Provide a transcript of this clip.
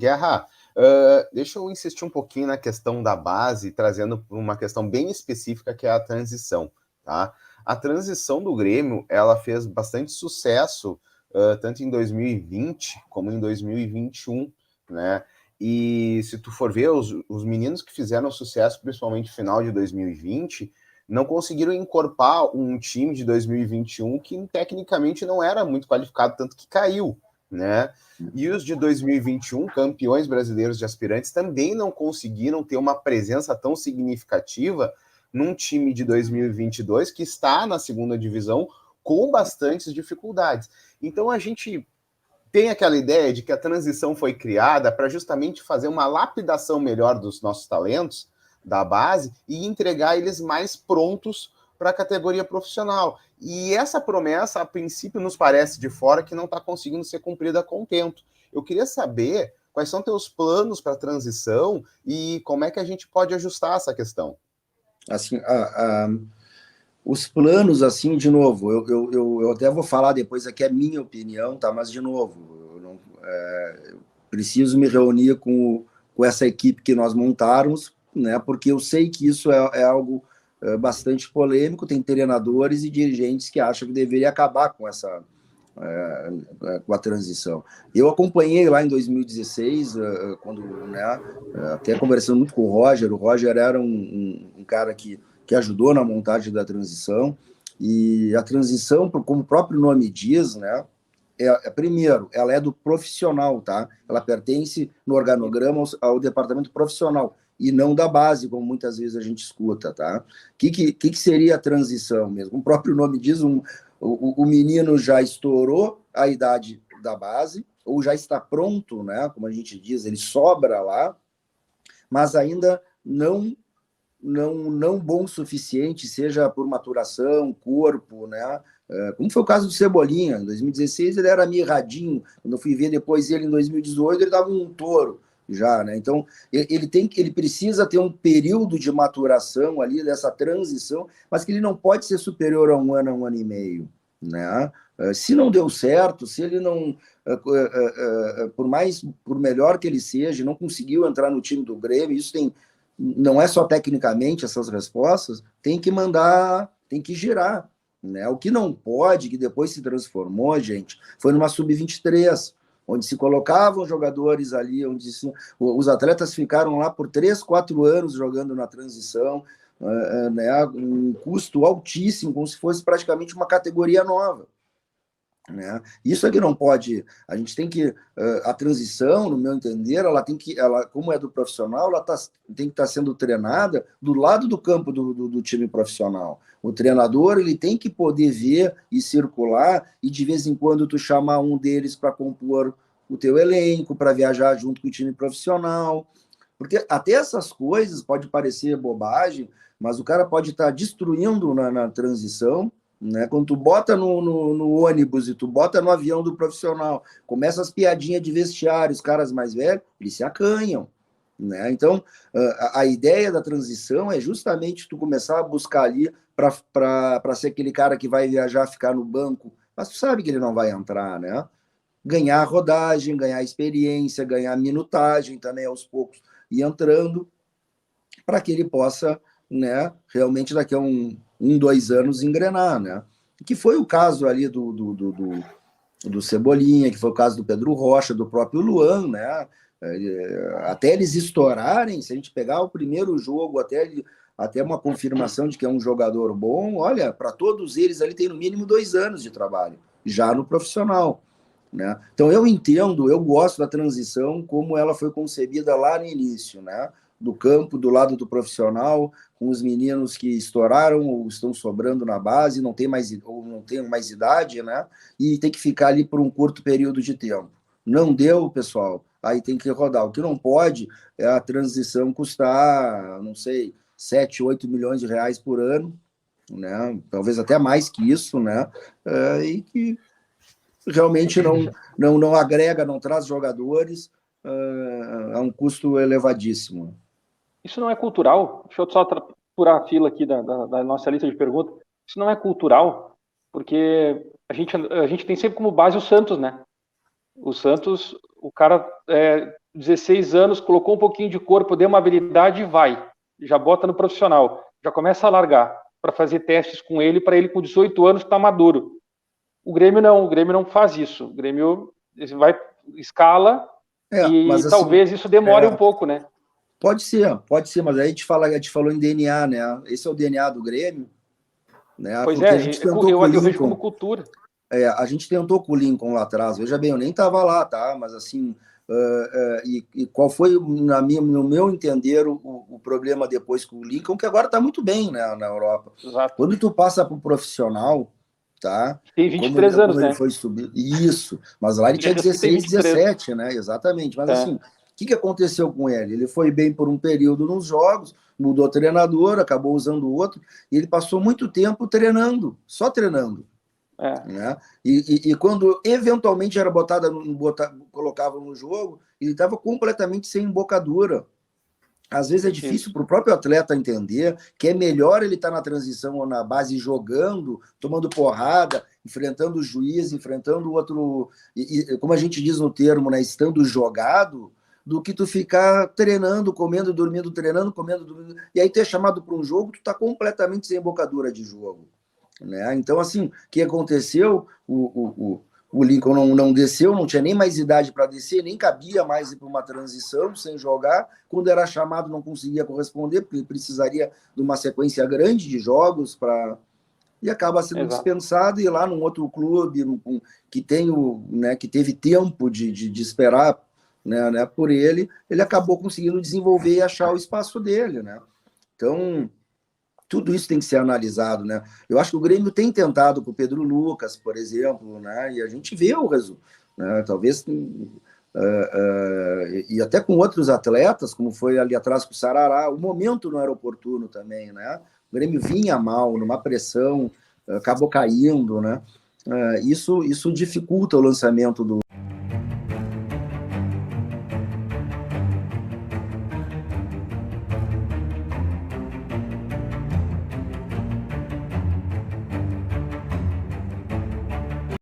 Guerra, deixa eu insistir um pouquinho na questão da base, trazendo uma questão bem específica, que é a transição, tá? A transição do Grêmio, ela fez bastante sucesso, tanto em 2020 como em 2021, né? E se tu for ver, os meninos que fizeram sucesso, principalmente no final de 2020, não conseguiram encorpar um time de 2021 que tecnicamente não era muito qualificado, tanto que caiu, né? E os de 2021, campeões brasileiros de aspirantes, também não conseguiram ter uma presença tão significativa num time de 2022 que está na segunda divisão com bastantes dificuldades. Então a gente tem aquela ideia de que a transição foi criada para justamente fazer uma lapidação melhor dos nossos talentos da base e entregar eles mais prontos para a categoria profissional. E essa promessa, a princípio, nos parece de fora que não está conseguindo ser cumprida a contento. Eu queria saber quais são teus planos para a transição e como é que a gente pode ajustar essa questão. Assim, os planos, assim, de novo, eu até vou falar depois aqui a minha opinião, tá? Mas, de novo, eu preciso me reunir com essa equipe que nós montarmos, né? Porque eu sei que isso é algo bastante polêmico, tem treinadores e dirigentes que acham que deveria acabar com com a transição. Eu acompanhei lá em 2016, quando, né, até conversando muito com o Roger era um cara que ajudou na montagem da transição, e a transição, como o próprio nome diz, né, primeiro, ela é do profissional, tá? Ela pertence no organograma ao departamento profissional e não da base, como muitas vezes a gente escuta, tá? O que seria a transição mesmo? O próprio nome diz, o menino já estourou a idade da base, ou já está pronto, né? Como a gente diz, ele sobra lá, mas ainda não bom o suficiente, seja por maturação, corpo, né? Como foi o caso do Cebolinha. Em 2016 ele era mirradinho, quando eu fui ver depois ele em 2018 ele dava um touro já, né? Então ele precisa ter um período de maturação ali, dessa transição, mas que ele não pode ser superior a um ano e meio, né? Se não deu certo, se ele não, por melhor que ele seja, não conseguiu entrar no time do Grêmio, isso não é só tecnicamente essas respostas, tem que mandar, tem que girar, né? O que não pode, que depois se transformou, gente, foi numa sub-23, onde se colocavam jogadores ali, onde os atletas ficaram lá por 3, 4 anos jogando na transição, né? Um custo altíssimo, como se fosse praticamente uma categoria nova. Né? Isso é que não pode. A gente tem que a transição, no meu entender, ela como é do profissional, ela tem que estar sendo treinada do lado do campo do time profissional. O treinador ele tem que poder ver e circular e de vez em quando tu chamar um deles para compor o teu elenco, para viajar junto com o time profissional, porque até essas coisas pode parecer bobagem, mas o cara pode estar destruindo na transição, né? Quando tu bota no ônibus e tu bota no avião do profissional, começa as piadinhas de vestiário, os caras mais velhos, eles se acanham, né? Então, a ideia da transição é justamente tu começar a buscar ali para ser aquele cara que vai viajar, ficar no banco, mas tu sabe que ele não vai entrar, né? Ganhar rodagem, ganhar experiência, ganhar minutagem também aos poucos, e entrando para que ele possa, né, realmente daqui a 2 anos engrenar, né? Que foi o caso ali do Cebolinha, que foi o caso do Pedro Rocha, do próprio Luan, né? Até eles estourarem, se a gente pegar o primeiro jogo, até uma confirmação de que é um jogador bom, olha, para todos eles ali tem no mínimo 2 anos de trabalho, já no profissional. Né? Então eu gosto da transição como ela foi concebida lá no início, né? Do campo, do lado do profissional, com os meninos que estouraram ou estão sobrando na base, não tem mais idade, né? E tem que ficar ali por um curto período de tempo. Não deu, pessoal, aí tem que rodar. O que não pode é a transição custar, não sei, 7, 8 milhões de reais por ano, né? Talvez até mais que isso, né? E que realmente não agrega, não traz jogadores a um custo elevadíssimo. Isso não é cultural? Deixa eu só furar a fila aqui da nossa lista de perguntas. Isso não é cultural? Porque a gente tem sempre como base o Santos, né? O Santos, o cara 16 anos, colocou um pouquinho de corpo, deu uma habilidade e vai. Já bota no profissional. Já começa a largar para fazer testes com ele, para ele com 18 anos estar maduro. O Grêmio não faz isso. O Grêmio vai, escala e mas, talvez assim, isso demore um pouco, né? Pode ser, mas aí a gente falou em DNA, né? Esse é o DNA do Grêmio, né? Pois porque a gente tentou eu com o Lincoln, vejo como cultura. a gente tentou com o Lincoln lá atrás. Veja bem, eu nem estava lá, tá? Mas assim, e qual foi, no meu entender, o problema depois com o Lincoln, que agora está muito bem, né, na Europa. Exato. Quando tu passa para o profissional, tá? Tem 23 anos, como né? ele foi subir. Isso, mas lá ele tinha 16, 17, né? Exatamente. Mas assim, o que aconteceu com ele? Ele foi bem por um período nos jogos, mudou treinador, acabou usando outro, e ele passou muito tempo treinando, só treinando. Né? E quando eventualmente era colocava no jogo, ele estava completamente sem embocadura. Às vezes é difícil para o próprio atleta entender que é melhor ele estar na transição ou na base jogando, tomando porrada, enfrentando o juiz, enfrentando o outro, como a gente diz no termo, né, estando jogado, do que tu ficar treinando, comendo, dormindo, treinando, comendo, dormindo, e aí tu é chamado para um jogo, tu está completamente sem embocadura de jogo. Né? Então, assim, o que aconteceu? O Lincoln não desceu, não tinha nem mais idade para descer, nem cabia mais ir para uma transição sem jogar. Quando era chamado, não conseguia corresponder, porque ele precisaria de uma sequência grande de jogos para. E acaba sendo dispensado e ir lá num outro clube que que teve tempo de esperar, né, por ele acabou conseguindo desenvolver e achar o espaço dele. Né? Então, tudo isso tem que ser analisado, né? Eu acho que o Grêmio tem tentado com o Pedro Lucas, por exemplo, né? E a gente vê o resultado, né? Talvez e até com outros atletas, como foi ali atrás com o Sarará, o momento não era oportuno também, né? O Grêmio vinha mal, numa pressão, acabou caindo, né? Isso dificulta o lançamento